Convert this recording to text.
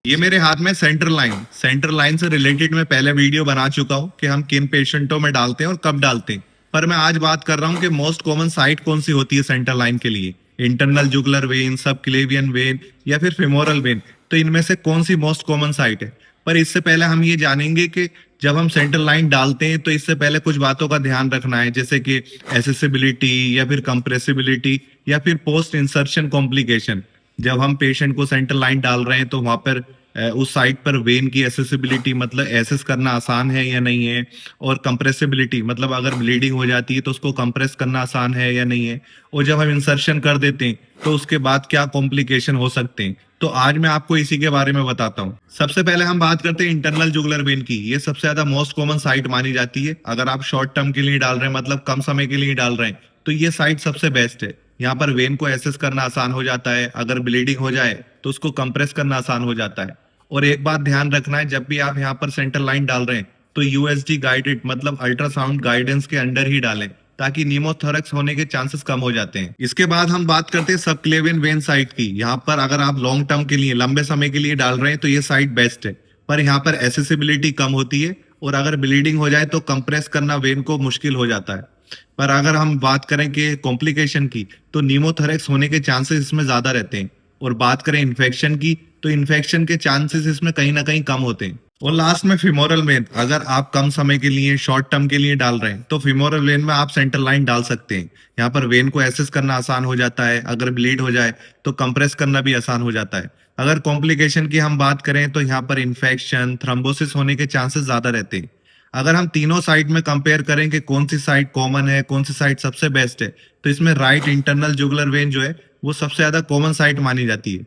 ये मेरे हाथ में सेंट्रल लाइन से रिलेटेड मैं पहले वीडियो बना चुका हूँ कि हम किन पेशेंटों में डालते हैं और कब डालते हैं। पर मैं आज बात कर रहा हूँ कि मोस्ट कॉमन साइट कौन सी होती है सेंट्रल लाइन के लिए। इंटरनल जुगुलर वेन, सब क्लेवियन वेन या फिर फेमोरल वेन, तो इनमें से कौन सी मोस्ट कॉमन साइट है। पर इससे पहले हम ये जानेंगे कि जब हम सेंट्रल लाइन डालते हैं तो इससे पहले कुछ बातों का ध्यान रखना है, जैसे कि एसेसिबिलिटी या फिर कंप्रेसिबिलिटी या फिर पोस्ट इंसर्शन कॉम्प्लिकेशन। जब हम पेशेंट को सेंट्रल लाइन डाल रहे हैं तो वहां पर उस साइट पर वेन की एसेसिबिलिटी मतलब एसेस करना आसान है या नहीं है, और कंप्रेसिबिलिटी मतलब अगर ब्लीडिंग हो जाती है तो उसको कंप्रेस करना आसान है या नहीं है, और जब हम इंसर्शन कर देते हैं तो उसके बाद क्या कॉम्प्लिकेशन हो सकते हैं। तो आज मैं आपको इसी के बारे में बताता हूँ। सबसे पहले हम बात करते हैं इंटरनल जुगुलर वेन की। ये सबसे ज्यादा मोस्ट कॉमन साइट मानी जाती है। अगर आप शॉर्ट टर्म के लिए डाल रहे हैं, मतलब कम समय के लिए डाल रहे हैं, तो ये साइट सबसे बेस्ट है। यहाँ पर वेन को एसेस करना आसान हो जाता है, अगर ब्लीडिंग हो जाए तो उसको कंप्रेस करना आसान हो जाता है। और एक बात ध्यान रखना है, जब भी आप यहाँ पर सेंटर लाइन डाल रहे हैं तो यूएसडी गाइडेड मतलब अल्ट्रासाउंड गाइडेंस के अंडर ही डालें, ताकि न्यूमोथोरैक्स होने के चांसेस कम हो जाते हैं। इसके बाद हम बात करते हैं सबक्लेवियन वेन साइट की। यहाँ पर अगर आप लॉन्ग टर्म के लिए, लंबे समय के लिए डाल रहे हैं तो ये साइट बेस्ट है। पर यहाँ पर एसेसिबिलिटी कम होती है, और अगर ब्लीडिंग हो जाए तो कंप्रेस करना वेन को मुश्किल हो जाता है। पर अगर हम बात करें कि कॉम्प्लिकेशन की, तो न्यूमोथोरैक्स होने के चांसेस इसमें ज्यादा रहते हैं। और बात करें इन्फेक्शन की, तो इन्फेक्शन के चांसेस इसमें कहीं ना कहीं कम होते हैं। और लास्ट में फिमोरल वेन, अगर आप कम समय के लिए, शॉर्ट टर्म के लिए डाल रहे हैं तो फिमोरल वेन में आप सेंटर लाइन डाल सकते हैं। यहाँ पर वेन को एसेस करना आसान हो जाता है, अगर ब्लीड हो जाए तो कंप्रेस करना भी आसान हो जाता है। अगर कॉम्प्लिकेशन की हम बात करें तो यहाँ पर इन्फेक्शन, थ्रोम्बोसिस होने के चांसेस ज्यादा रहते हैं। अगर हम तीनों साइट में कंपेयर करें कि कौन सी साइट कॉमन है, कौन सी साइट सबसे बेस्ट है, तो इसमें राइट इंटरनल जुगुलर वेन जो है वो सबसे ज्यादा कॉमन साइट मानी जाती है।